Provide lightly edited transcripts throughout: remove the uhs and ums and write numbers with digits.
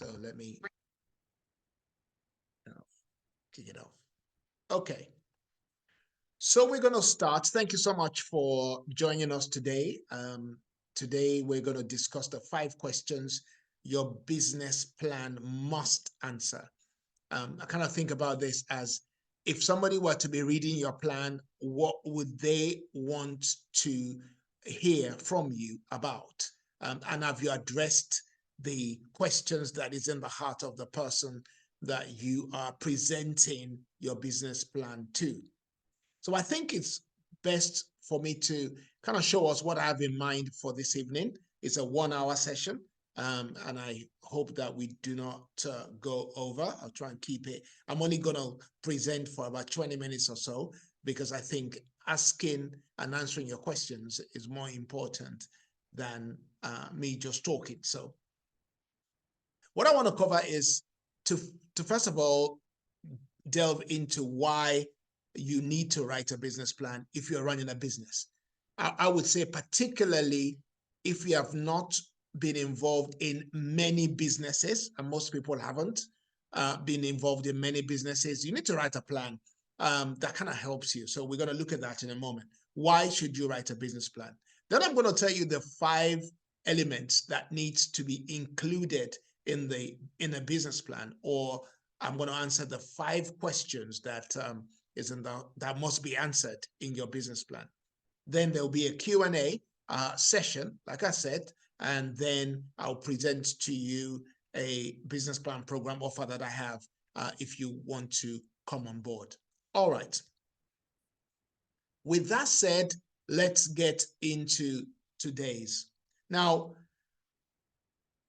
So let me kick it off. Okay. So we're going to start. Thank you so much for joining us today. Today we're going to discuss the 5 questions your business plan must answer. I kind of think about this as if somebody were to be reading your plan, what would they want to hear from you about? And have you addressed the questions that is in the heart of the person that you are presenting your business plan to? So I think it's best for me to kind of show us what I have in mind for this evening. It's a 1-hour session, and I hope that we do not go over. I'll try and keep it. I'm only going to present for about 20 minutes or so because I think asking and answering your questions is more important than me just talking. So what I want to cover is to first of all, delve into why you need to write a business plan if you're running a business. I would say particularly if you have not been involved in many businesses, and most people haven't been involved in many businesses, you need to write a plan that kind of helps you. So we're going to look at that in a moment. Why should you write a business plan? Then I'm going to tell you the 5 elements that needs to be included in a business plan, or I'm going to answer the 5 questions that that must be answered in your business plan. Then there'll be a Q&A session, like I said, and then I'll present to you a business plan program offer that I have if you want to come on board. All right. With that said, let's get into today's. Now,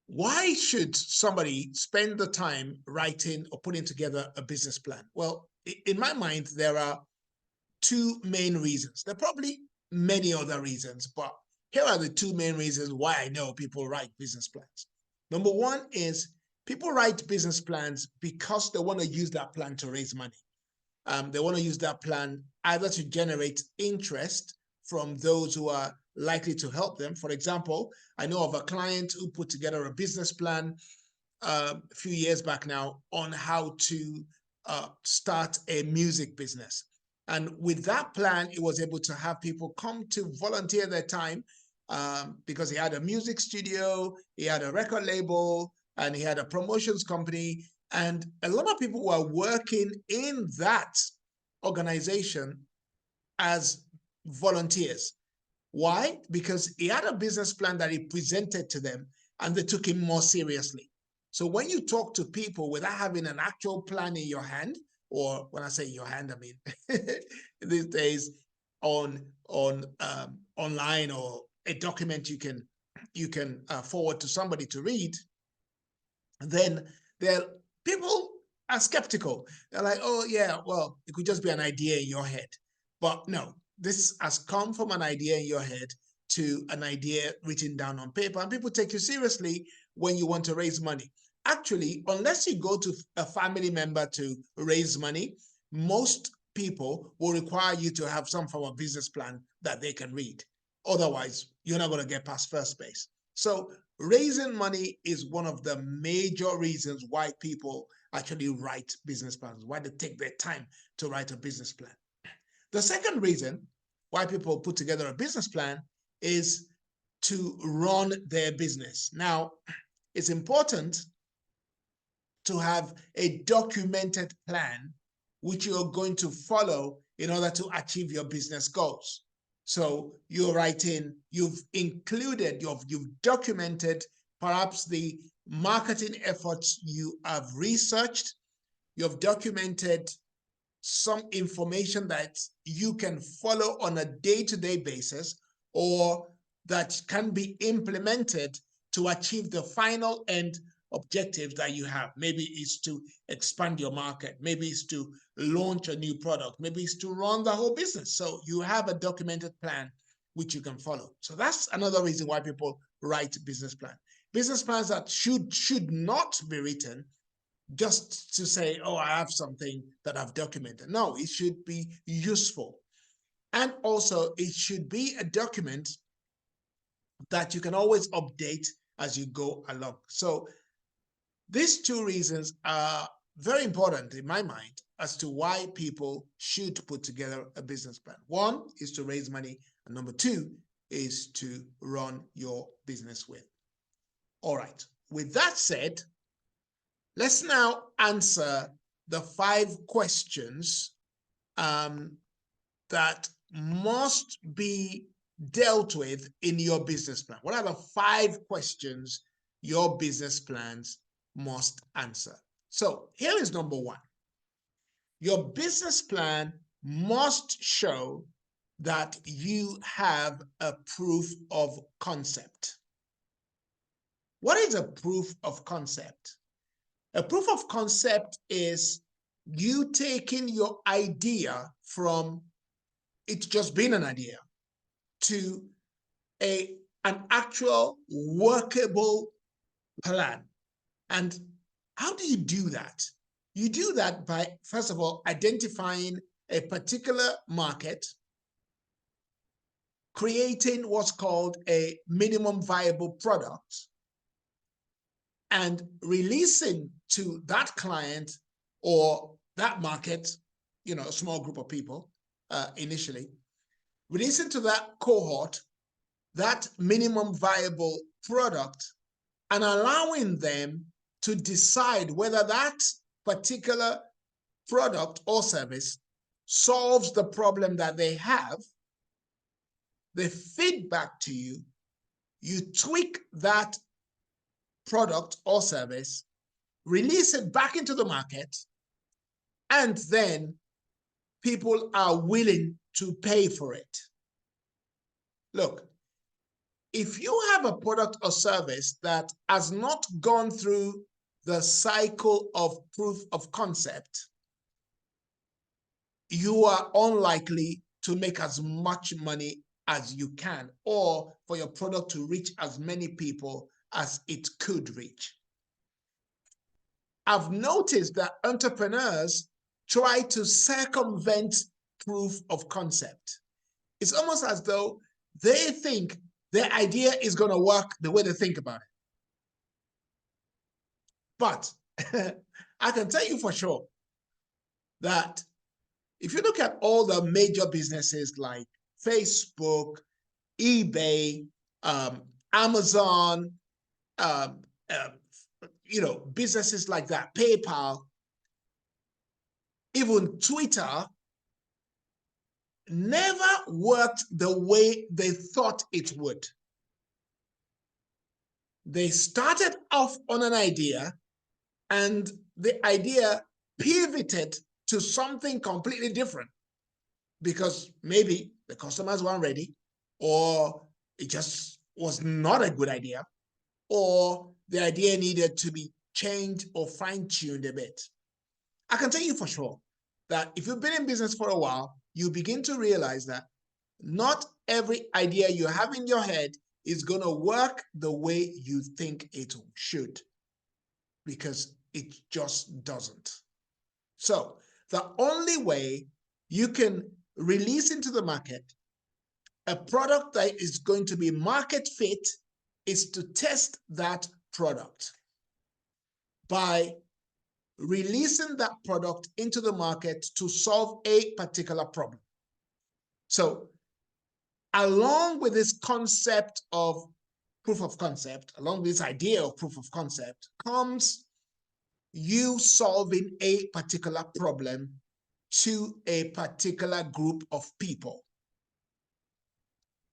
why should somebody spend the time writing or putting together a business plan? Well, in my mind, there are 2 main reasons. There are probably many other reasons, but here are the 2 main reasons why I know people write business plans. Number 1 is people write business plans because they want to use that plan to raise money. They want to use that plan either to generate interest from those who are likely to help them. For example, I know of a client who put together a business plan a few years back now on how to start a music business. And with that plan, he was able to have people come to volunteer their time because he had a music studio, he had a record label, and he had a promotions company. And a lot of people were working in that organization as volunteers. Why? Because he had a business plan that he presented to them and they took him more seriously. So when you talk to people without having an actual plan in your hand, or when I say your hand, I mean these days on online or a document you can forward to somebody to read, then people are skeptical. They're like, oh yeah, well, it could just be an idea in your head. But no, this has come from an idea in your head to an idea written down on paper, and people take you seriously when you want to raise money. Actually, unless you go to a family member to raise money, most people will require you to have some form of business plan that they can read. Otherwise, you're not going to get past first base. So raising money is one of the major reasons why people actually write business plans, why they take their time to write a business plan. The second reason why people put together a business plan is to run their business. Now, it's important to have a documented plan which you're going to follow in order to achieve your business goals. So you're writing, you've included, you've documented perhaps the marketing efforts you have researched, you've documented some information that you can follow on a day-to-day basis or that can be implemented to achieve the final end objectives that you have. Maybe it's to expand your market. Maybe it's to launch a new product. Maybe it's to run the whole business. So you have a documented plan which you can follow. So that's another reason why people write business plans. Business plans that should not be written just to say, oh, I have something that I've documented. No, it should be useful. And also it should be a document that you can always update as you go along. So These two reasons are very important in my mind as to why people should put together a business plan. One is to raise money, and number two is to run your business with. All right. With that said, let's now answer the 5 questions that must be dealt with in your business plan. What are the 5 questions your business plans must answer? So here is number 1. Your business plan must show that you have a proof of concept. What is a proof of concept? A proof of concept is you taking your idea from it just being an idea to an actual workable plan. And how do you do that? You do that by, first of all, identifying a particular market, creating what's called a minimum viable product, and releasing to that client or that market, a small group of people initially, releasing to that cohort that minimum viable product and allowing them to decide whether that particular product or service solves the problem that they have. They feed back to you, you tweak that product or service, release it back into the market, and then people are willing to pay for it. Look, if you have a product or service that has not gone through the cycle of proof of concept, you are unlikely to make as much money as you can, or for your product to reach as many people as it could reach. I've noticed that entrepreneurs try to circumvent proof of concept. It's almost as though they think their idea is going to work the way they think about it. But I can tell you for sure that if you look at all the major businesses like Facebook, eBay, Amazon, businesses like that, PayPal, even Twitter, never worked the way they thought it would. They started off on an idea, and the idea pivoted to something completely different because maybe the customers weren't ready, or it just was not a good idea, or the idea needed to be changed or fine-tuned a bit. I can tell you for sure that if you've been in business for a while, you begin to realize that not every idea you have in your head is going to work the way you think it should, because it just doesn't. So the only way you can release into the market a product that is going to be market fit is to test that product by releasing that product into the market to solve a particular problem. So along with this concept of proof of concept, along with this idea of proof of concept, comes you solving a particular problem to a particular group of people.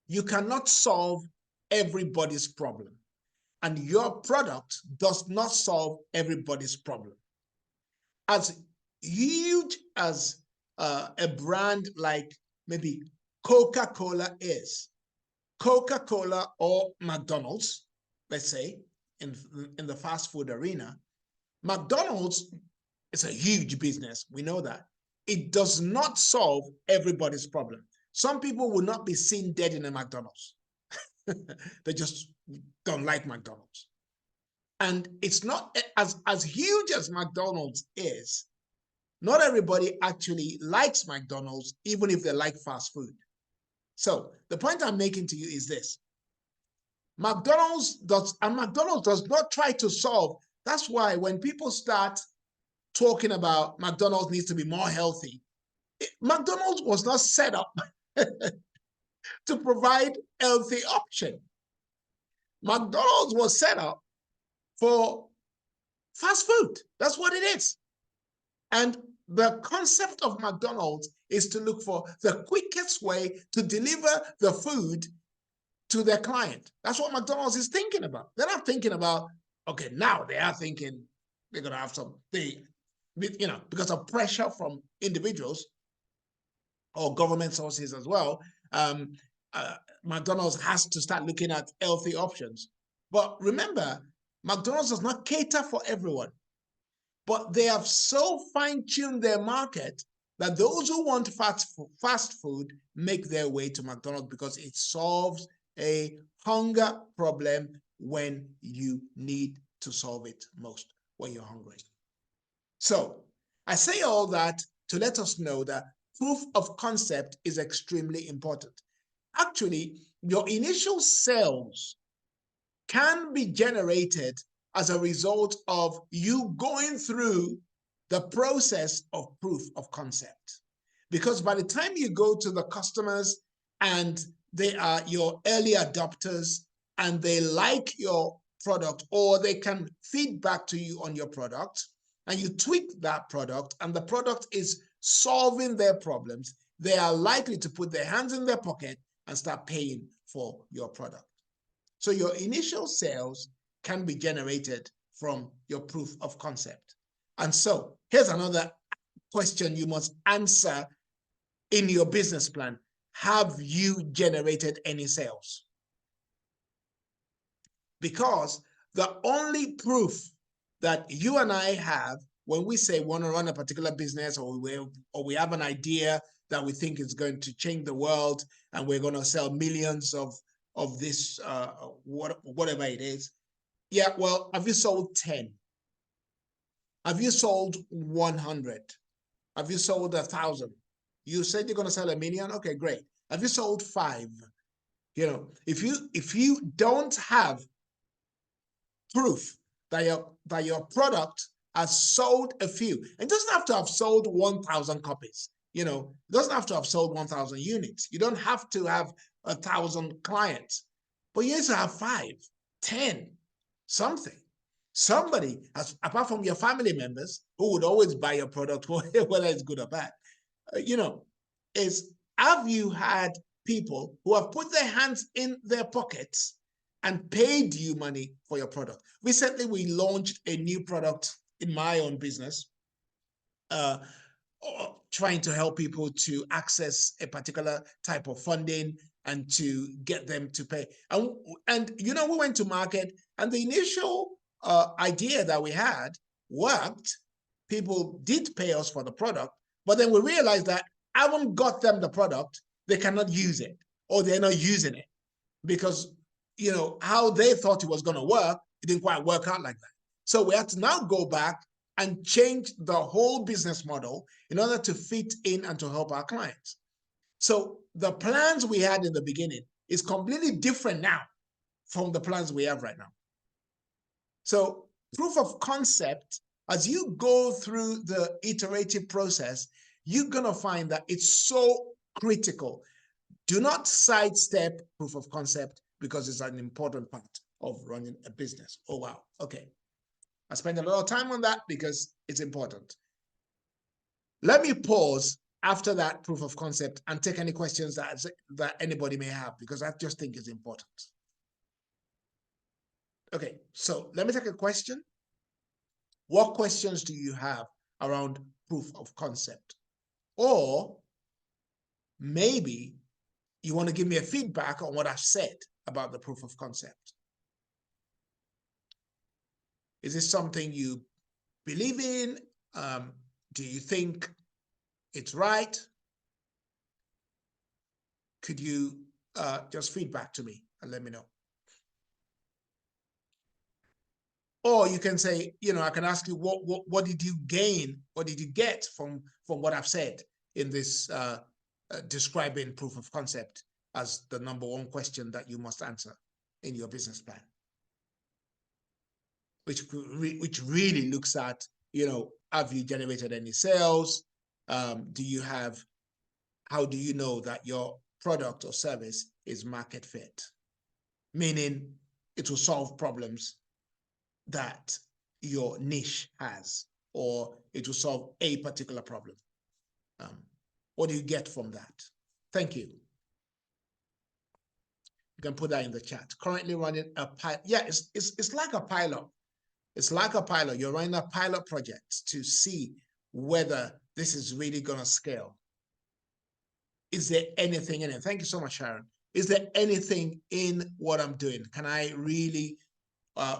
You cannot solve everybody's problem, and your product does not solve everybody's problem. As huge as a brand like maybe Coca-Cola is, Coca-Cola or McDonald's, let's say, in the fast food arena, McDonald's is a huge business. We know that. It does not solve everybody's problem. Some people will not be seen dead in a McDonald's. They just don't like McDonald's. And it's not as huge as McDonald's is. Not everybody actually likes McDonald's, even if they like fast food. So the point I'm making to you is this. McDonald's does not try to solve That's why when people start talking about McDonald's needs to be more healthy, McDonald's was not set up to provide healthy option. McDonald's was set up for fast food. That's what it is. And the concept of McDonald's is to look for the quickest way to deliver the food to their client. That's what McDonald's is thinking about. They're not thinking about, okay, now they are thinking they're going to have some, because of pressure from individuals or government sources as well, McDonald's has to start looking at healthy options. But remember, McDonald's does not cater for everyone, but they have so fine-tuned their market that those who want fast food make their way to McDonald's because it solves a hunger problem when you need to solve it most, when you're hungry. So I say all that to let us know that proof of concept is extremely important. Actually, your initial sales can be generated as a result of you going through the process of proof of concept. Because by the time you go to the customers and they are your early adopters and they like your product, or they can feed back to you on your product, and you tweak that product and the product is solving their problems, they are likely to put their hands in their pocket and start paying for your product. So your initial sales can be generated from your proof of concept. And so here's another question you must answer in your business plan. Have you generated any sales? Because the only proof that you and I have when we say we want to run a particular business, or we have an idea that we think is going to change the world and we're going to sell millions of this, whatever it is. Yeah, well, have you sold 10? Have you sold 100? Have you sold 1,000? You said you're going to sell 1 million? Okay, great. Have you sold 5? You know, if you don't have proof that your product has sold a few, it doesn't have to have sold 1,000 copies. You know, it doesn't have to have sold 1,000 units. You don't have to have 1,000 clients, but you need to have 5, 10, something. Somebody, apart from your family members, who would always buy your product, whether it's good or bad, have you had people who have put their hands in their pockets and paid you money for your product? Recently, we launched a new product in my own business, trying to help people to access a particular type of funding and to get them to pay. And we went to market, and the initial idea that we had worked. People did pay us for the product, but then we realized that I haven't got them the product, they cannot use it, or they're not using it because, how they thought it was going to work, it didn't quite work out like that. So we had to now go back and change the whole business model in order to fit in and to help our clients. So the plans we had in the beginning is completely different now from the plans we have right now. So proof of concept, as you go through the iterative process, you're going to find that it's so critical. Do not sidestep proof of concept because it's an important part of running a business. Oh, wow. Okay. I spend a lot of time on that because it's important. Let me pause after that proof of concept and take any questions that anybody may have, because I just think it's important. Okay, so let me take a question. What questions do you have around proof of concept? Or maybe you want to give me a feedback on what I've said about the proof of concept. Is this something you believe in? Do you think it's right? Could you just feedback to me and let me know? Or you can say, I can ask you, what did you gain? What did you get from what I've said in this describing proof of concept as the number one question that you must answer in your business plan? which really looks at, have you generated any sales? Do you have, how do you know that your product or service is market fit? Meaning it will solve problems that your niche has, or it will solve a particular problem. What do you get from that? Thank you. You can put that in the chat. Currently running a pilot. Yeah, it's like a pilot. It's like a pilot. You're running a pilot project to see whether this is really going to scale. Is there anything in it? Thank you so much, Sharon. Is there anything in what I'm doing? Can I really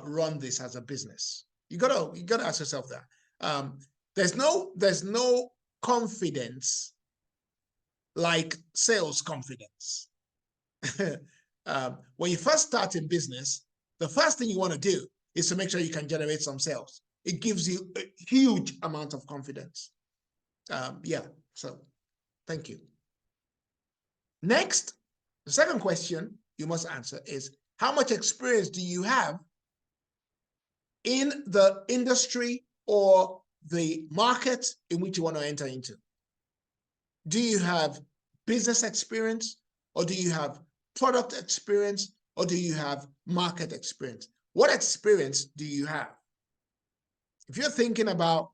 run this as a business? You gotta ask yourself that. There's no confidence like sales confidence. When you first start in business, the first thing you want to do is to make sure you can generate some sales. It gives you a huge amount of confidence. Yeah, so thank you. Next, the second question you must answer is, how much experience do you have in the industry or the market in which you want to enter into? Do you have business experience, or do you have product experience, or do you have market experience? What experience do you have? If you're thinking about,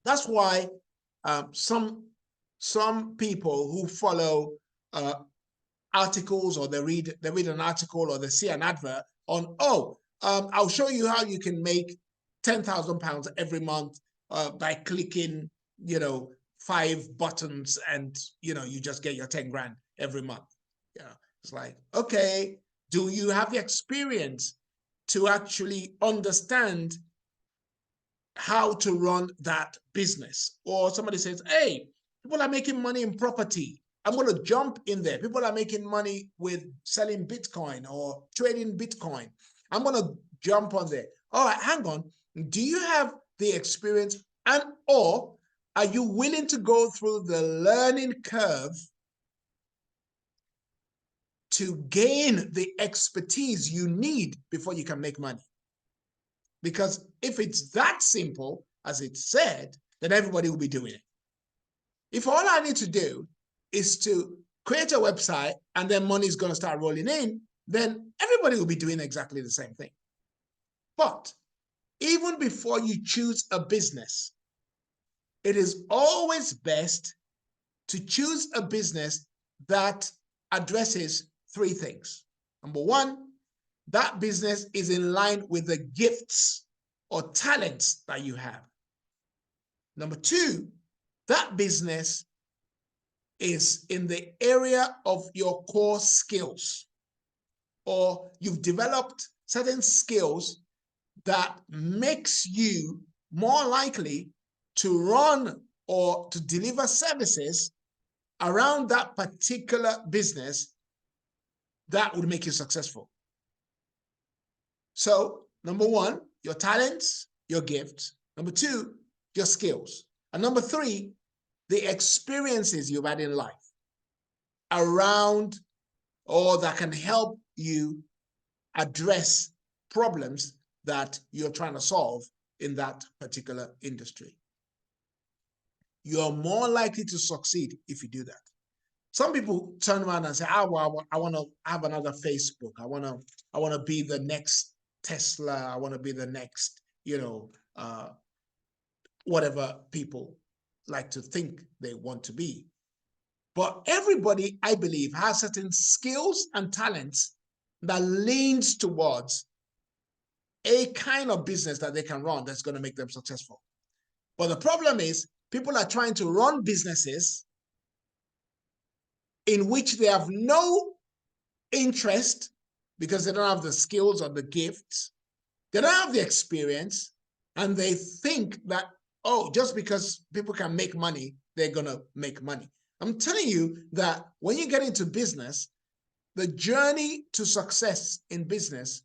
that's why some people who follow articles, or they read an article, or they see an advert on, I'll show you how you can make £10,000 every month by clicking, 5 buttons, and you just get your 10 grand every month. Yeah, it's like, okay, do you have the experience to actually understand how to run that business? Or somebody says, hey, people are making money in property, I'm going to jump in there. People are making money with selling Bitcoin or trading Bitcoin, I'm going to jump on there. All right, hang on. Do you have the experience, and or are you willing to go through the learning curve to gain the expertise you need before you can make money? Because if it's that simple as it's said, then everybody will be doing it. If all I need to do is to create a website and then money is going to start rolling in, then everybody will be doing exactly the same thing. But even before you choose a business, it is always best to choose a business that addresses 3 things. Number 1, that business is in line with the gifts or talents that you have. Number 2, that business is in the area of your core skills, or you've developed certain skills that makes you more likely to run or to deliver services around that particular business that would make you successful. So, number 1, your talents, your gifts. Number 2, your skills. And number 3, the experiences you've had in life around, or that can help you address problems that you're trying to solve in that particular industry. You're more likely to succeed if you do that. Some people turn around and say, I want to have another Facebook. I want to be the next Tesla. I want to be the next, whatever people like to think they want to be. But everybody, I believe, has certain skills and talents that leans towards a kind of business that they can run that's going to make them successful. But the problem is, people are trying to run businesses in which they have no interest because they don't have the skills or the gifts. They don't have the experience, and they think that, just because people can make money, they're going to make money. I'm telling you that when you get into business, the journey to success in business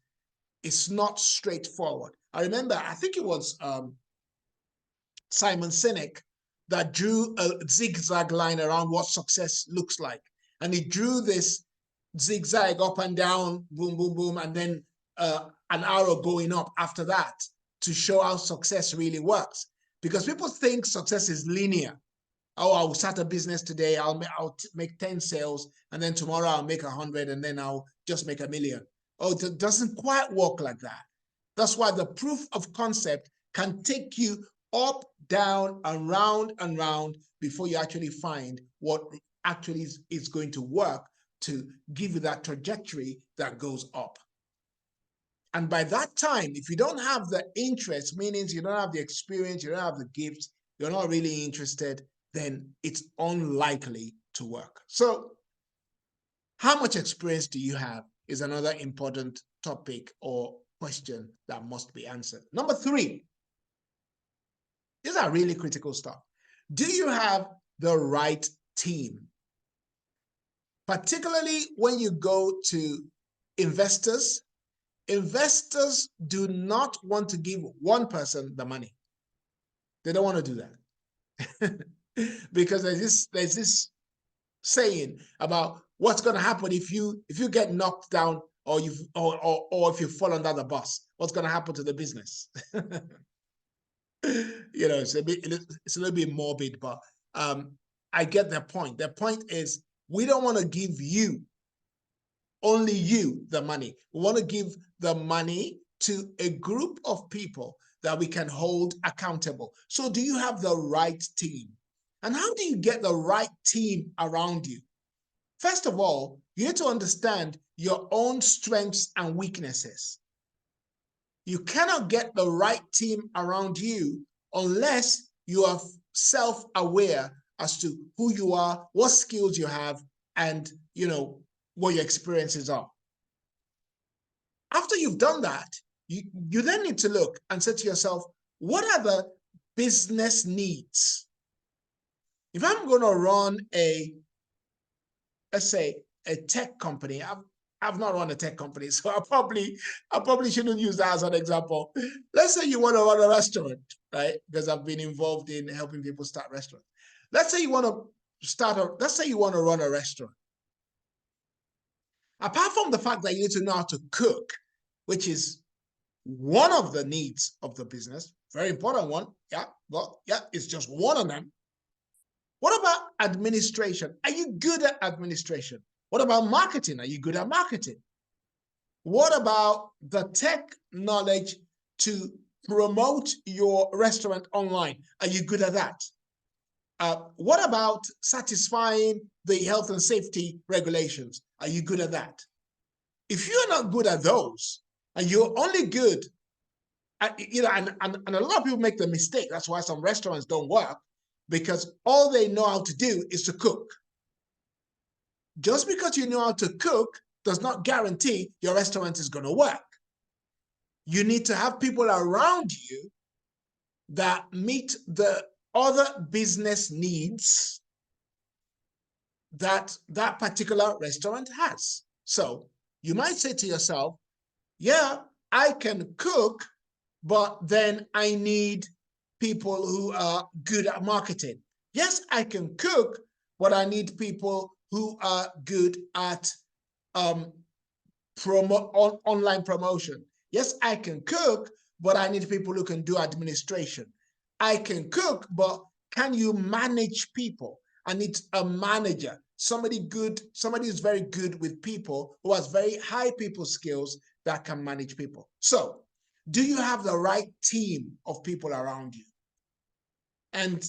is not straightforward. I remember, I think it was Simon Sinek that drew a zigzag line around what success looks like. And he drew this zigzag up and down, boom, boom, boom. And then an arrow going up after that to show how success really works. Because people think success is linear. Oh, I'll start a business today, I'll make 10 sales, and then tomorrow I'll make 100, and then I'll just make 1 million. Oh, it doesn't quite work like that. That's why the proof of concept can take you up, down, and round before you actually find what actually is going to work to give you that trajectory that goes up. And by that time, if you don't have the interest, meaning you don't have the experience, you don't have the gifts, you're not really interested, then it's unlikely to work. So how much experience do you have is another important topic or question that must be answered. Number 3, these are really critical stuff. Do you have the right team? Particularly when you go to investors, investors do not want to give one person the money. They don't want to do that. Because there's this saying about what's going to happen if you get knocked down or if you fall under the bus. What's going to happen to the business? You know, it's a little bit morbid, but I get their point. Their point is we don't want to give you, only you, the money. We want to give the money to a group of people that we can hold accountable. So do you have the right team? And how do you get the right team around you? First of all, you need to understand your own strengths and weaknesses. You cannot get the right team around you unless you are self-aware as to who you are, what skills you have, and what your experiences are. After you've done that, you then need to look and say to yourself, what are the business needs? If I'm going to run let's say a tech company, I've not run a tech company, so I probably shouldn't use that as an example. Let's say you want to run a restaurant, right? Because I've been involved in helping people start restaurants. Let's say you want to run a restaurant. Apart from the fact that you need to know how to cook, which is one of the needs of the business, very important one. It's just one of them. What about administration? Are you good at administration? What about marketing? Are you good at marketing? What about the tech knowledge to promote your restaurant online? Are you good at that? What about satisfying the health and safety regulations? Are you good at that? If you're not good at those, and you're only good at, and a lot of people make the mistake, that's why some restaurants don't work, because all they know how to do is to cook. Just because you know how to cook does not guarantee your restaurant is going to work. You need to have people around you that meet the other business needs that that particular restaurant has. So you might say to yourself, yeah, I can cook, but then I need people who are good at marketing. Yes, I can cook, but I need people who are good at online promotion. Yes, I can cook, but I need people who can do administration. I can cook, but can you manage people? I need a manager, somebody who's very good with people, who has very high people skills that can manage people. So, do you have the right team of people around you? And,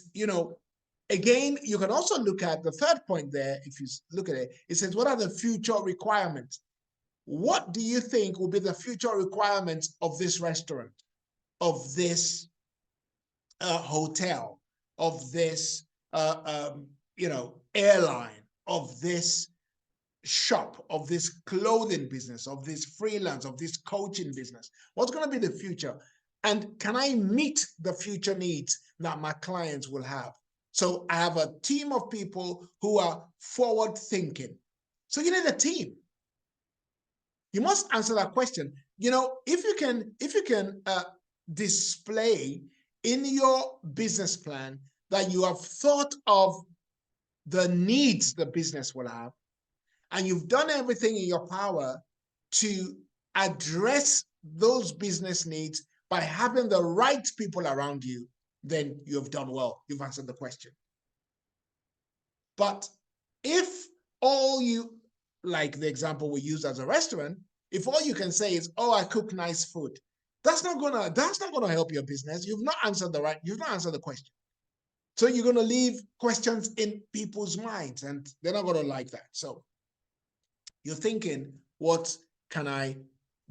again, you can also look at the third point there. If you look at it, it says, what are the future requirements? What do you think will be the future requirements of this restaurant, of this hotel, of this, airline, of this shop, of this clothing business, of this freelance, of this coaching business? What's going to be the future? And can I meet the future needs that my clients will have? So I have a team of people who are forward thinking. So you need a team. You must answer that question. If you can display in your business plan that you have thought of the needs the business will have, and you've done everything in your power to address those business needs by having the right people around you, then you have done well. You've answered the question. But if all you, like the example we use as a restaurant, if all you can say is, "Oh, I cook nice food," that's not gonna help your business. You've not answered the question. So you're gonna leave questions in people's minds, and they're not gonna like that. So you're thinking, what can I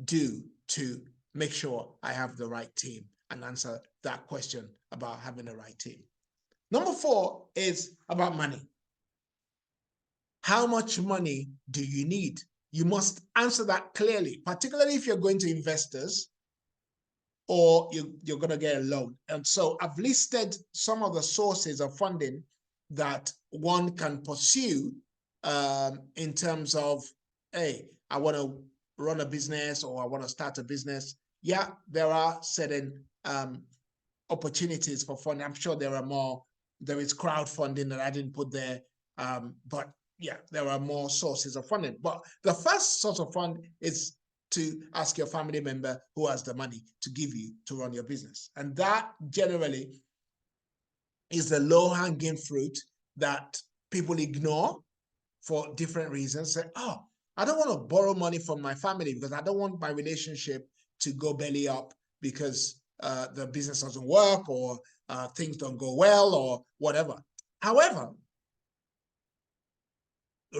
do to make sure I have the right team, and answer that question about having the right team. Number 4 is about money. How much money do you need? You must answer that clearly, particularly if you're going to investors or you're going to get a loan. And so I've listed some of the sources of funding that one can pursue in terms of, hey, I want to run a business or I want to start a business. Yeah, there are certain opportunities for funding. I'm sure there are more. There is crowdfunding that I didn't put there, but yeah, there are more sources of funding. But the first source of fund is to ask your family member who has the money to give you to run your business. And that generally is the low-hanging fruit that people ignore for different reasons. Say, oh, I don't want to borrow money from my family because I don't want my relationship to go belly up because the business doesn't work or things don't go well or whatever. However,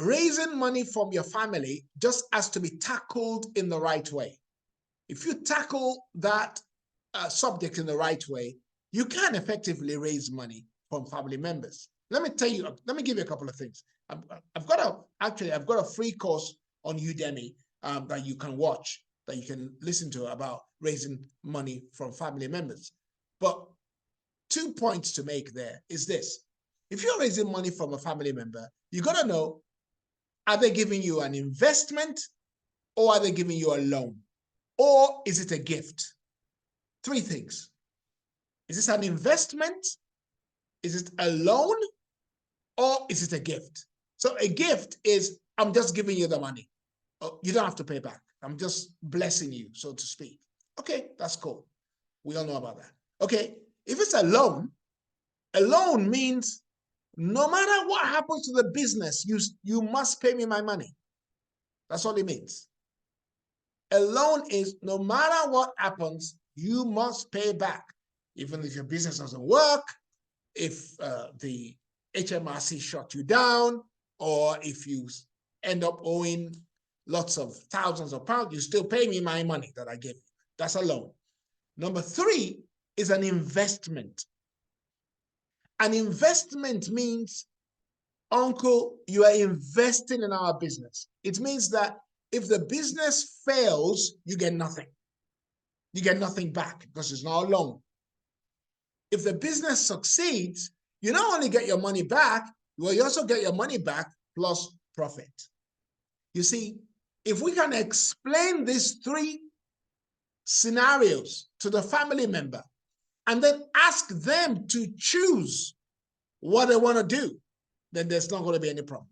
raising money from your family just has to be tackled in the right way. If you tackle that subject in the right way, you can effectively raise money from family members. Let me give you a couple of things. I've got a free course on Udemy that you can watch, that you can listen to about raising money from family members. But 2 points to make there is this. If you're raising money from a family member, you got to know, are they giving you an investment or are they giving you a loan? Or is it a gift? 3 things. Is this an investment? Is it a loan? Or is it a gift? So a gift is, I'm just giving you the money. You don't have to pay back. I'm just blessing you, so to speak. Okay, that's cool. We all know about that. Okay, if it's a loan means no matter what happens to the business, you must pay me my money. That's all it means. A loan is no matter what happens, you must pay back. Even if your business doesn't work, if the HMRC shut you down, or if you end up owing lots of thousands of pounds, you still pay me my money that I gave you. That's a loan. Number 3 is an investment. An investment means, uncle, you are investing in our business. It means that if the business fails, you get nothing. You get nothing back because it's not a loan. If the business succeeds, you not only get your money back, well, you also get your money back plus profit. You see, if we can explain these 3 scenarios to the family member and then ask them to choose what they want to do, then there's not going to be any problem.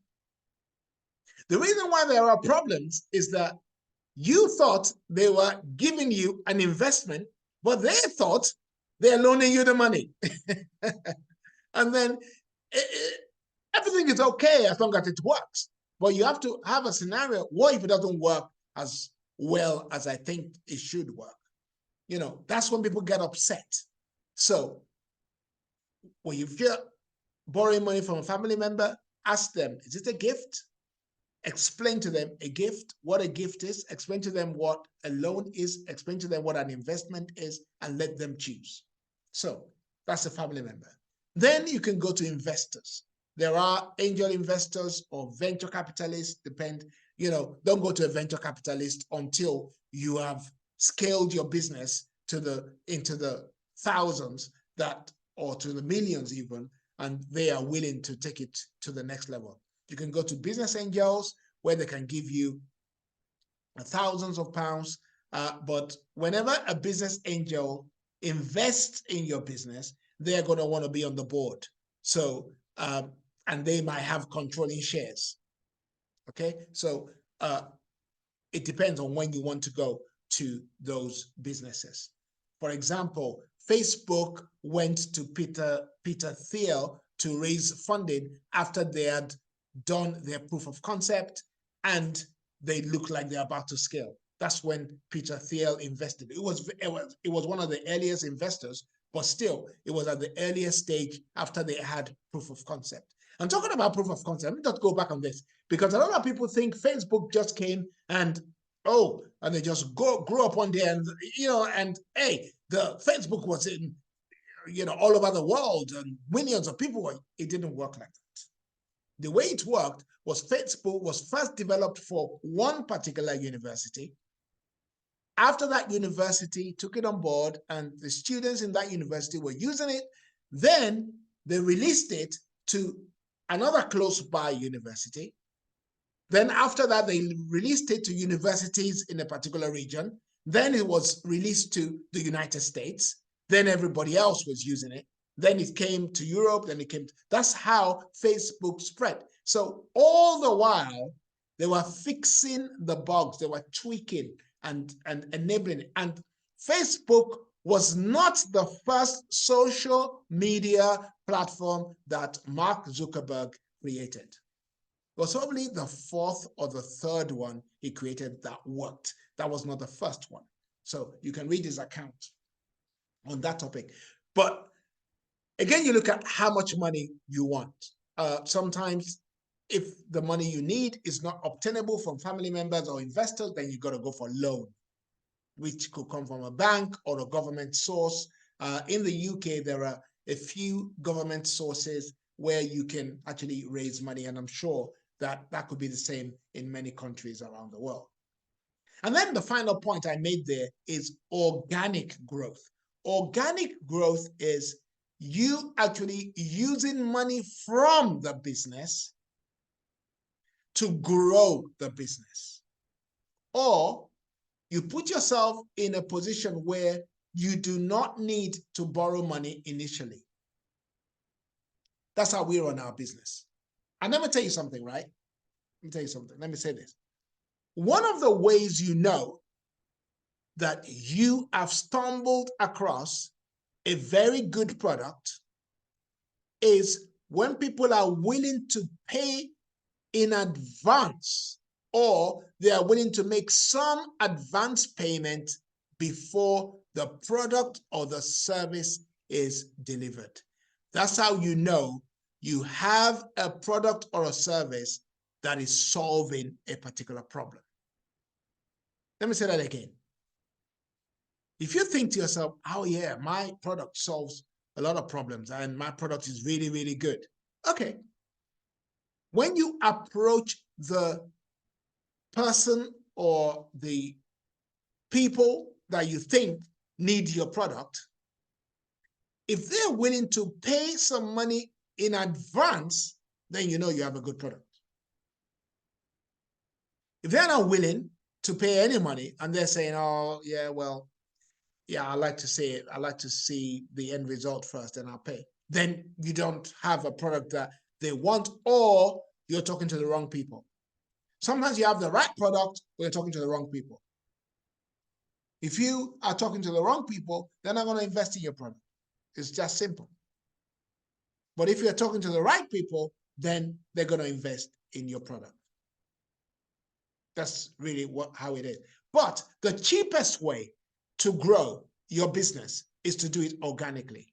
The reason why there are problems is that you thought they were giving you an investment, but they thought they're loaning you the money. And then everything is okay as long as it works. But you have to have a scenario, what if it doesn't work as well as I think it should work? You know, that's when people get upset. So when you feel borrowing money from a family member, ask them, is it a gift? Explain to them a gift, what a gift is, explain to them what a loan is, explain to them what an investment is, and let them choose. So that's a family member. Then you can go to investors. There are angel investors or venture capitalists, depend, don't go to a venture capitalist until you have scaled your business into the thousands or to the millions even, and they are willing to take it to the next level. You can go to business angels where they can give you thousands of pounds. But whenever a business angel invests in your business, they're going to want to be on the board. So, and they might have controlling shares. Okay, so it depends on when you want to go to those businesses. For example, Facebook went to Peter Thiel to raise funding after they had done their proof of concept and they looked like they're about to scale. That's when Peter Thiel invested. It was one of the earliest investors, but still, it was at the earliest stage after they had proof of concept. And talking about proof of concept, let me just go back on this, because a lot of people think Facebook just came and they just grew up one day and, and hey, the Facebook was in, all over the world and millions of people were, it didn't work like that. The way it worked was Facebook was first developed for one particular university. After that university took it on board and the students in that university were using it, then they released it to another close by university. Then after that, they released it to universities in a particular region. Then it was released to the United States. Then everybody else was using it. Then it came to Europe. Then it came. That's how Facebook spread. So all the while, they were fixing the bugs. They were tweaking and enabling it. And Facebook was not the first social media platform that Mark Zuckerberg created. It was probably the fourth or the third one he created that worked. That was not the first one. So you can read his account on that topic. But again, you look at how much money you want. Sometimes if the money you need is not obtainable from family members or investors, then you got to go for loan, which could come from a bank or a government source. In the UK, there are a few government sources where you can actually raise money, and I'm sure that could be the same in many countries around the world. And then the final point I made there is organic growth. Organic growth is you actually using money from the business to grow the business. Or you put yourself in a position where you do not need to borrow money initially. That's how we run our business. And let me tell you something, right? Let me tell you something. Let me say this. One of the ways you know that you have stumbled across a very good product is when people are willing to pay in advance, or they are willing to make some advance payment before the product or the service is delivered. That's how you know you have a product or a service that is solving a particular problem. Let me say that again. If you think to yourself, oh yeah, my product solves a lot of problems and my product is really, really good. Okay. When you approach the person or the people that you think need your product, if they're willing to pay some money in advance, then you know you have a good product. If they're not willing to pay any money and they're saying, oh, yeah, well, yeah, I like to see it. I like to see the end result first and I'll pay. Then you don't have a product that they want, or you're talking to the wrong people. Sometimes you have the right product, but you're talking to the wrong people. If you are talking to the wrong people, they're not going to invest in your product. It's just simple. But if you're talking to the right people, then they're going to invest in your product. That's really how it is. But the cheapest way to grow your business is to do it organically.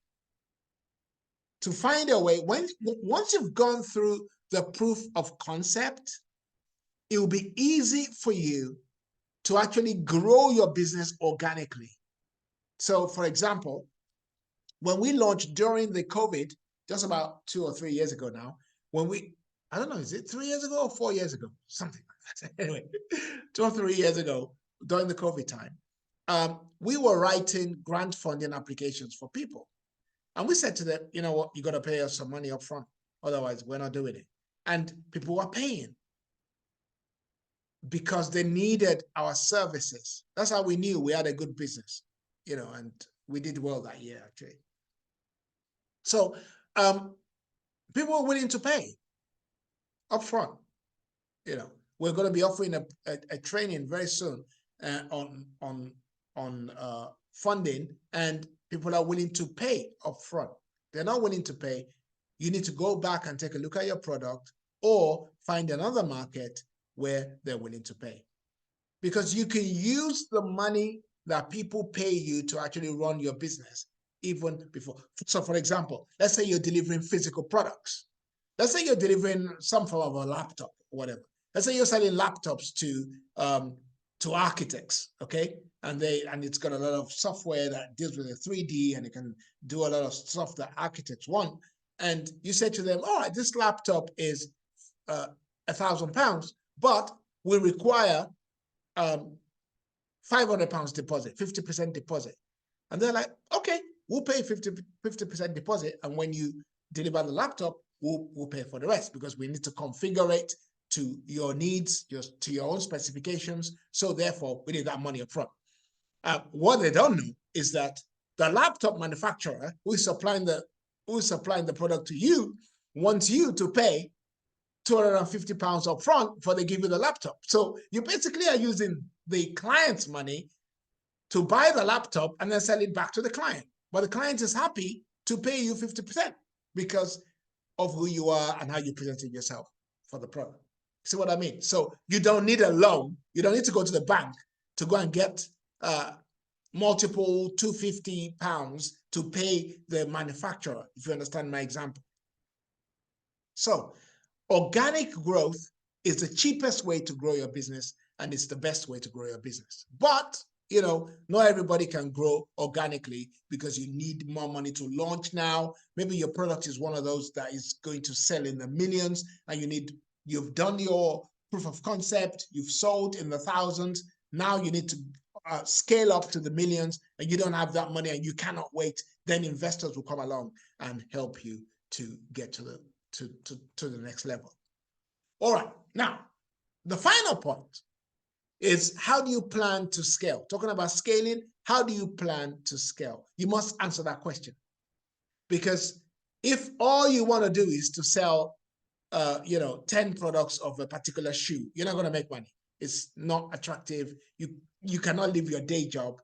To find a way, once you've gone through the proof of concept, it will be easy for you to actually grow your business organically. So, for example, when we launched during the COVID, just about 2 or 3 years ago now, I don't know, is it 3 years ago or 4 years ago? Something like that. Anyway, 2 or 3 years ago, during the COVID time, we were writing grant funding applications for people. And we said to them, you know what, you got to pay us some money up front. Otherwise, we're not doing it. And people were paying because they needed our services. That's how we knew we had a good business, and we did well that year, actually. So people were willing to pay up front. We're going to be offering a training very soon on funding, and people are willing to pay upfront. They're not willing to pay. You need to go back and take a look at your product, or find another market where they're willing to pay. Because you can use the money that people pay you to actually run your business even before. So for example, let's say you're delivering physical products. Let's say you're delivering some form of a laptop or whatever. Let's say you're selling laptops to architects, okay? And it's got a lot of software that deals with the 3D, and it can do a lot of stuff that architects want. And you say to them, all right, this laptop is £1,000, but we require £500 deposit, 50% deposit. And they're like, okay, we'll pay 50% deposit. And when you deliver the laptop, we'll pay for the rest, because we need to configure it to your needs, to your own specifications. So therefore, we need that money up front. What they don't know is that the laptop manufacturer who is supplying the product to you wants you to pay £250 up front before they give you the laptop. So you basically are using the client's money to buy the laptop and then sell it back to the client. But the client is happy to pay you 50% because of who you are and how you presented yourself for the product. See what I mean? So you don't need a loan. You don't need to go to the bank to go and get multiple £250 to pay the manufacturer, if you understand my example. So organic growth is the cheapest way to grow your business, and it's the best way to grow your business. But, not everybody can grow organically, because you need more money to launch now. Maybe your product is one of those that is going to sell in the millions, and you've done your proof of concept, you've sold in the thousands. Now you need to scale up to the millions, and you don't have that money and you cannot wait. Then investors will come along and help you to get to the next level. All right, now the final point is, how do you plan to scale? Talking about scaling, how do you plan to scale? You must answer that question, because if all you want to do is to sell 10 products of a particular shoe, you're not going to make money. It's not attractive. You cannot leave your day job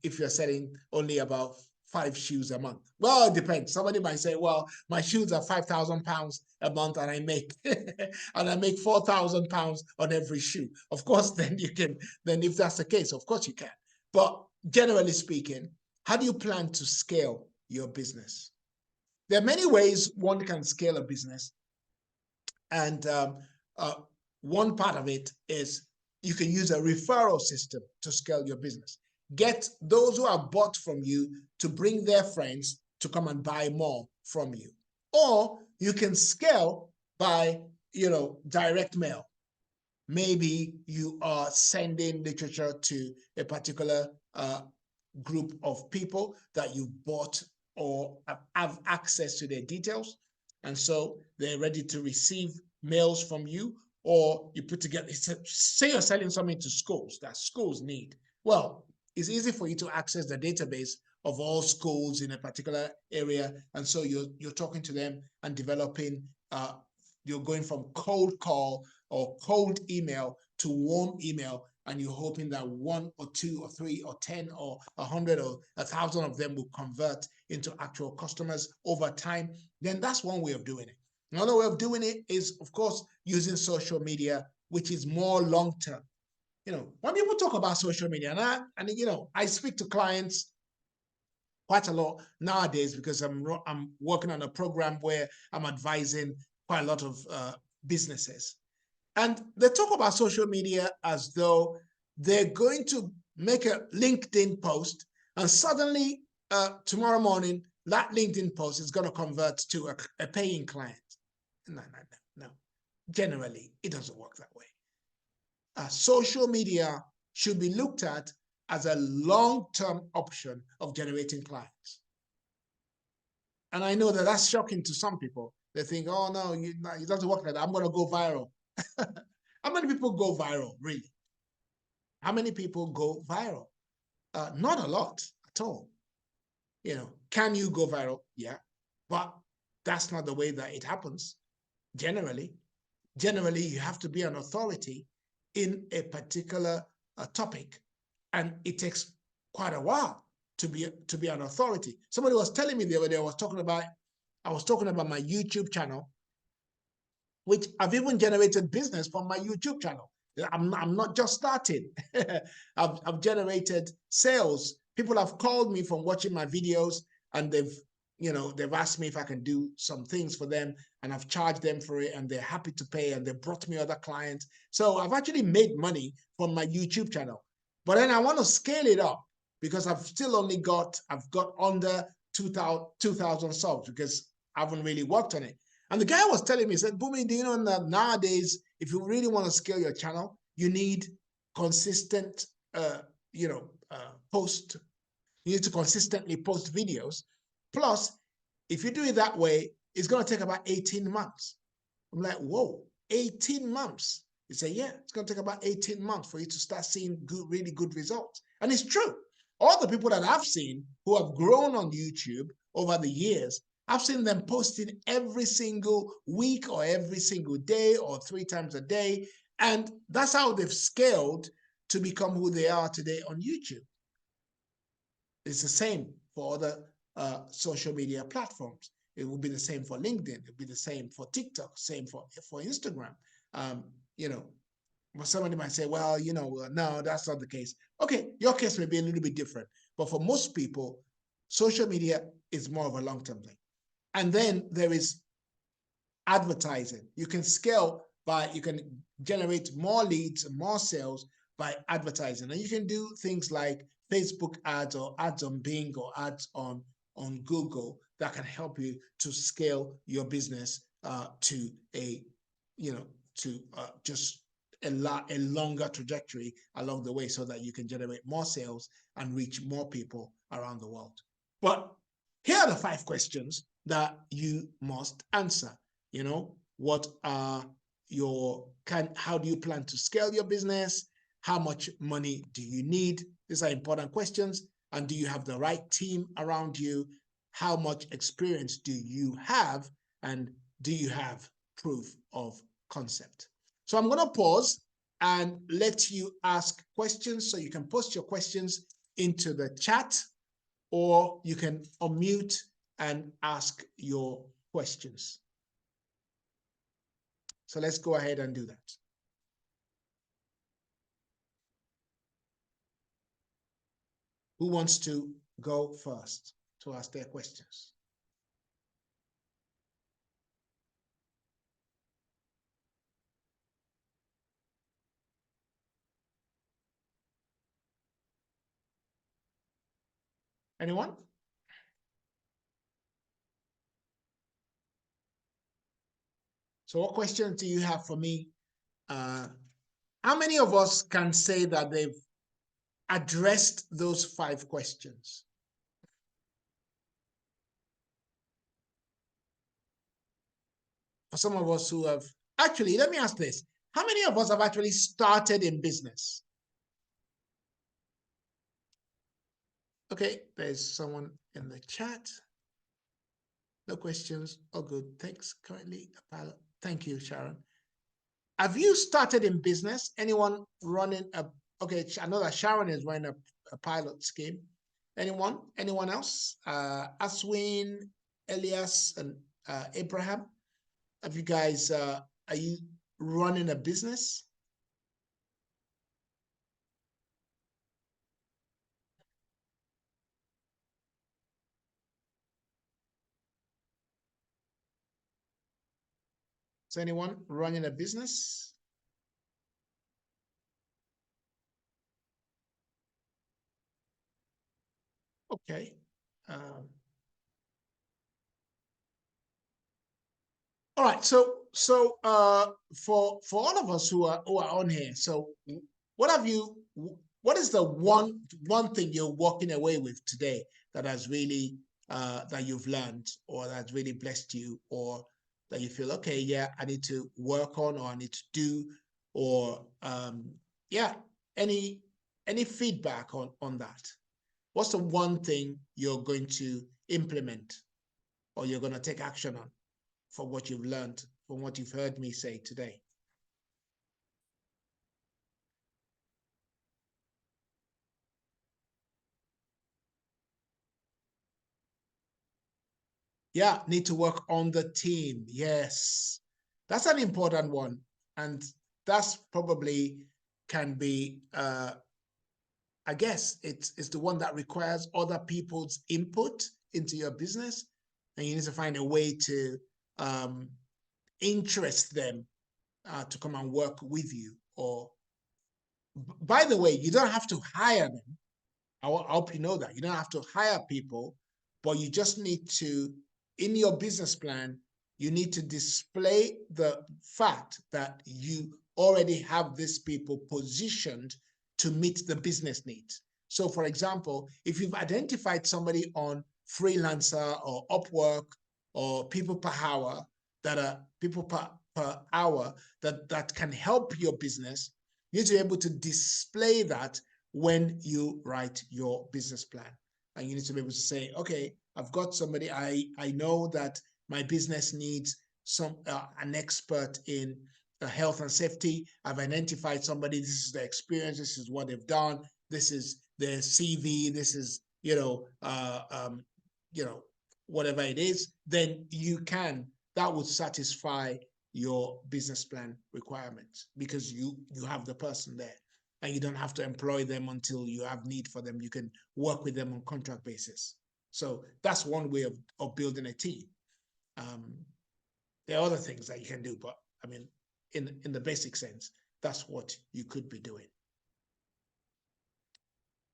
if you're selling only about 5 shoes a month. Well, it depends. Somebody might say, well, my shoes are £5,000 a month, and I make and I make £4,000 on every shoe. Of course, then if that's the case, of course you can. But generally speaking, how do you plan to scale your business? There are many ways one can scale a business. And one part of it is you can use a referral system to scale your business. Get those who have bought from you to bring their friends to come and buy more from you. Or you can scale by, direct mail. Maybe you are sending literature to a particular group of people that you bought or have access to their details. And so they're ready to receive mails from you. Or you put together, say you're selling something to schools that schools need. Well, it's easy for you to access the database of all schools in a particular area. And so you're talking to them and developing, you're going from cold call or cold email to warm email, and you're hoping that 1 or 2 or 3 or 10 or 100 or 1,000 of them will convert into actual customers over time. Then that's one way of doing it. Another way of doing it is, of course, using social media, which is more long-term. When people talk about social media, and I speak to clients quite a lot nowadays, because I'm working on a program where I'm advising quite a lot of businesses. And they talk about social media as though they're going to make a LinkedIn post, and suddenly tomorrow morning, that LinkedIn post is going to convert to a paying client. No. Generally, it doesn't work that way. Social media should be looked at as a long-term option of generating clients. And I know that that's shocking to some people. They think, oh, no, it doesn't work like that. I'm going to go viral. How many people go viral, really? How many people go viral? Not a lot at all. Can you go viral? Yeah. But that's not the way that it happens. Generally, you have to be an authority in a particular topic, and it takes quite a while to be an authority. Somebody was telling me the other day, I was talking about my YouTube channel, which I've even generated business from my YouTube channel. I'm not just starting. I've generated sales. People have called me from watching my videos, and they've asked me if I can do some things for them, and I've charged them for it, and they're happy to pay, and they brought me other clients. So I've actually made money from my YouTube channel. But then I want to scale it up because I've got under 2,000 subs because I haven't really worked on it. And the guy was telling me, he said, Boomy, do you know that nowadays, if you really want to scale your channel, you need consistent, post. You need to consistently post videos. Plus, if you do it that way, it's going to take about 18 months. I'm like, whoa, 18 months. He said, yeah, it's going to take about 18 months for you to start seeing really good results. And it's true. All the people that I've seen who have grown on YouTube over the years, I've seen them posting every single week or every single day or 3 times a day. And that's how they've scaled to become who they are today on YouTube. It's the same for other social media platforms. It will be the same for LinkedIn. It will be the same for TikTok, same for Instagram. Somebody might say, well, no, that's not the case. Okay, your case may be a little bit different. But for most people, social media is more of a long-term thing. And then there is advertising. You can generate more leads and more sales by advertising. And you can do things like Facebook ads or ads on Bing or ads on Google that can help you to scale your business to just a longer trajectory along the way so that you can generate more sales and reach more people around the world. But here are the 5 questions that you must answer. How do you plan to scale your business? How much money do you need? These are important questions. And do you have the right team around you? How much experience do you have? And do you have proof of concept? So I'm going to pause and let you ask questions. So you can post your questions into the chat, or you can unmute and ask your questions. So let's go ahead and do that. Who wants to go first to ask their questions? Anyone? So what questions do you have for me? How many of us can say that they've addressed those 5 questions? For some of us who have, actually, let me ask this. How many of us have actually started in business? Okay, there's someone in the chat. No questions. Oh, good. Thanks. Currently, thank you, Sharon. Have you started in business? Anyone running a, okay, I know that Sharon is running a pilot scheme. Anyone? Anyone else? Aswin, Elias, and Abraham? Have you guys, are you running a business? Is anyone running a business? Okay. All right. So for all of us who are on here, so what is the one thing you're walking away with today that has really that you've learned, or that's really blessed you, or that you feel, okay, yeah, I need to work on, or I need to do, or yeah, any feedback on that? What's the one thing you're going to implement, or you're going to take action on, from what you've learned, from what you've heard me say today? Yeah, need to work on the team. Yes, that's an important one. And that's probably can be, I guess it's the one that requires other people's input into your business. And you need to find a way to um, interest them to come and work with you. Or, by the way, you don't have to hire them. I hope you know that. You don't have to hire people, but you just need to, in your business plan, you need to display the fact that you already have these people positioned to meet the business needs. So, for example, if you've identified somebody on Freelancer or Upwork or People Per Hour that are people per hour that can help your business, you need to be able to display that when you write your business plan. And you need to be able to say, okay, I've got somebody, I know that my business needs an expert in health and safety. I've identified somebody, this is their experience, this is what they've done, this is their CV, this is, whatever it is, then that would satisfy your business plan requirements because you have the person there and you don't have to employ them until you have need for them. You can work with them on contract basis. So that's one way of building a team. Um, there are other things that you can do, but I mean, in the basic sense, that's what you could be doing.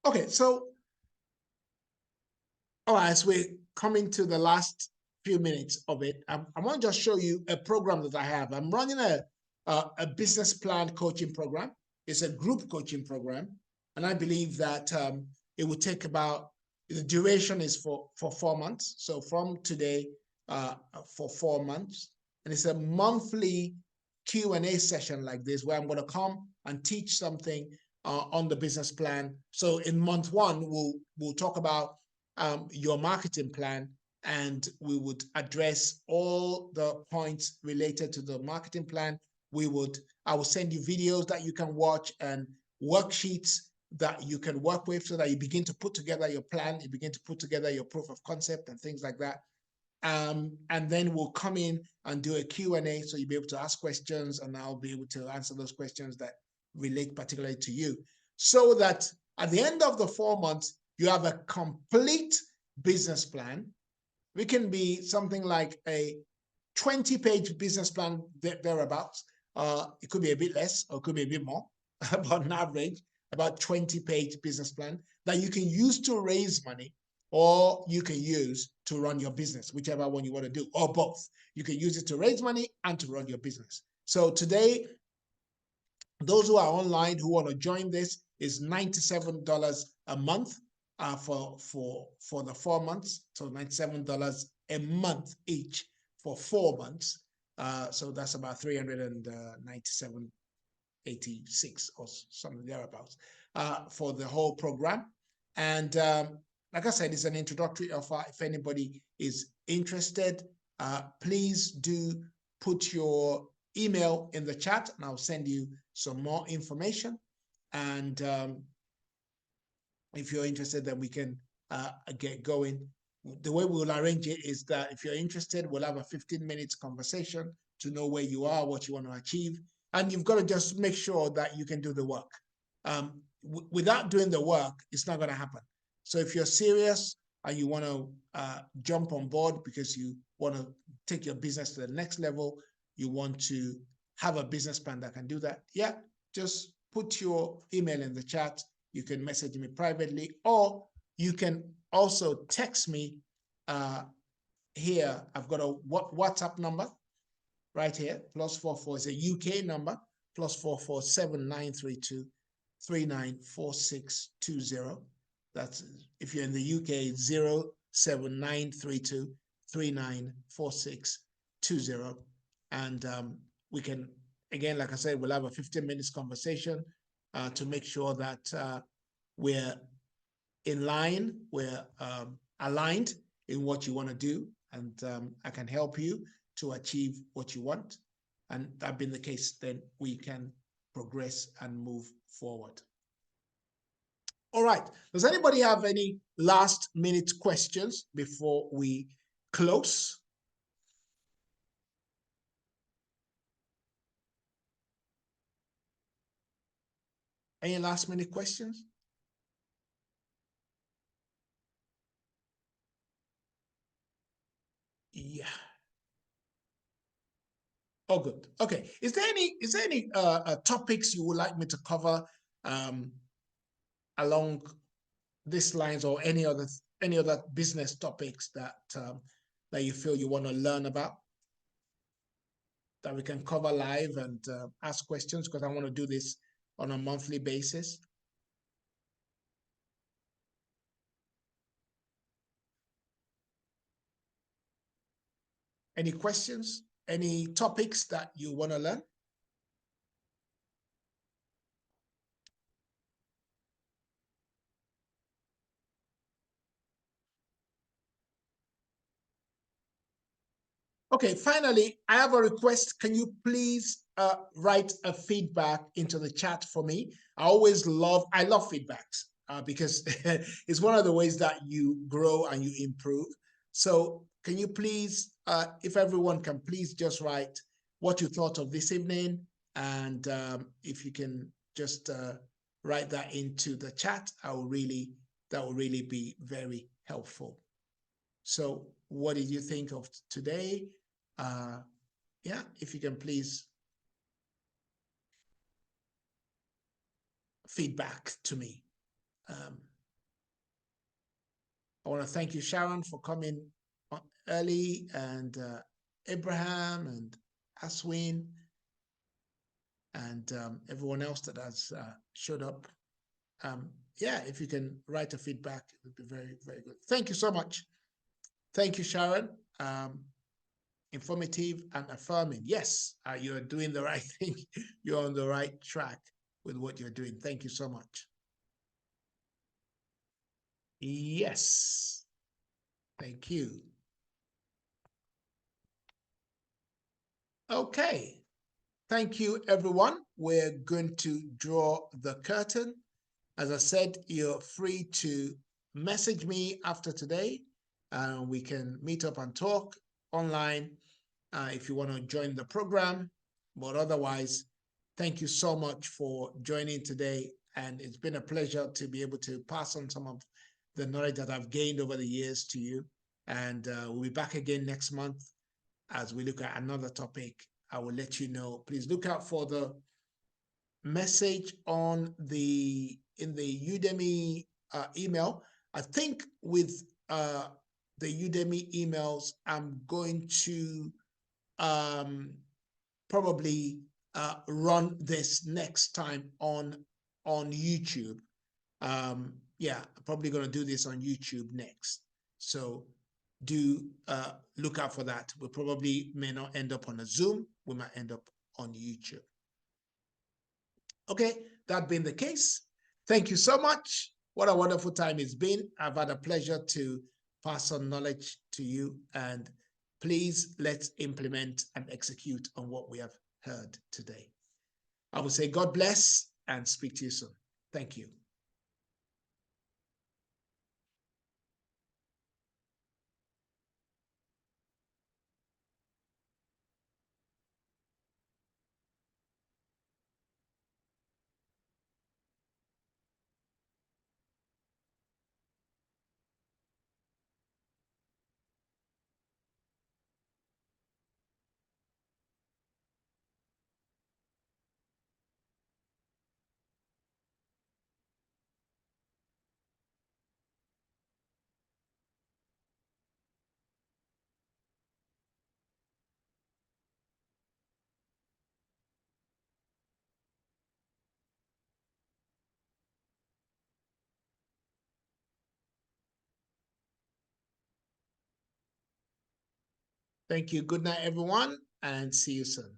Okay, so all right, as we're coming to the last few minutes of it, I want to just show you a program that I have. I'm running a business plan coaching program. It's a group coaching program, and I believe that it will take about, the duration is for 4 months. So from today for 4 months, and it's a monthly Q&A session like this where I'm going to come and teach something on the business plan. So in month one, we'll talk about your marketing plan, and we would address all the points related to the marketing plan. I will send you videos that you can watch and worksheets that you can work with so that you begin to put together your plan, you begin to put together your proof of concept and things like that. And then we'll come in and do a Q&A so you'll be able to ask questions and I'll be able to answer those questions that relate particularly to you, so that at the end of the 4 months, you have a complete business plan. We can be something like a 20-page business plan thereabouts. It could be a bit less or it could be a bit more, but on average, about 20-page business plan that you can use to raise money or you can use to run your business, whichever one you want to do, or both. You can use it to raise money and to run your business. So today, those who are online who want to join this is $97 a month for the 4 months. So $97 a month each for 4 months. So that's about 397.86 or something thereabouts for the whole program. And like I said, it's an introductory offer. If anybody is interested, please do put your email in the chat and I'll send you some more information. And if you're interested, then we can get going. The way we'll arrange it is that if you're interested, we'll have a 15 minutes conversation to know where you are, what you want to achieve. And you've got to just make sure that you can do the work. Without doing the work, it's not going to happen. So if you're serious and you want to jump on board because you want to take your business to the next level, you want to have a business plan that can do that, yeah, just put your email in the chat. You can message me privately, or you can also text me here. I've got a WhatsApp number right here, +44 is a UK number, +44 7932 394620. That's if you're in the UK, 07932 394620. And we can, again, like I said, we'll have a 15 minutes conversation to make sure that we're in line, we're aligned in what you want to do, and I can help you to achieve what you want. And that being the case, then we can progress and move forward. All right. Does anybody have any last minute questions before we close? Any last minute questions? Yeah. Oh, good. Okay. Is there any topics you would like me to cover um, along this lines, or any other business topics that you feel you want to learn about, that we can cover live and ask questions, because I want to do this on a monthly basis? Any questions? Any topics that you want to learn? Okay, finally, I have a request. Can you please write a feedback into the chat for me? I love feedbacks because it's one of the ways that you grow and you improve. So can you please, if everyone can please just write what you thought of this evening, and if you can just write that into the chat, that will really be very helpful. So what did you think of today? Uh, yeah, if you can please feedback to me. Um, I want to thank you, Sharon, for coming early, and Abraham and Aswin, and everyone else that has showed up. Yeah, if you can write a feedback, it would be very, very good. Thank you so much. Thank you, Sharon. Informative and affirming. Yes, you're doing the right thing. You're on the right track with what you're doing. Thank you so much. Yes, thank you. Okay, thank you, everyone. We're going to draw the curtain. As I said, you're free to message me after today. We can meet up and talk online if you want to join the program. But otherwise, thank you so much for joining today. And it's been a pleasure to be able to pass on some of the knowledge that I've gained over the years to you. And we'll be back again next month as we look at another topic. I will let you know. Please look out for the message in the Udemy email. I think with the Udemy emails, I'm going to probably run this next time on YouTube. Yeah, I'm probably going to do this on YouTube next. So do look out for that. We probably may not end up on a Zoom. We might end up on YouTube. Okay, that being the case, thank you so much. What a wonderful time it's been. I've had a pleasure to pass on knowledge to you, and please let's implement and execute on what we have heard today. I will say God bless and speak to you soon. Thank you. Thank you. Good night, everyone, and see you soon.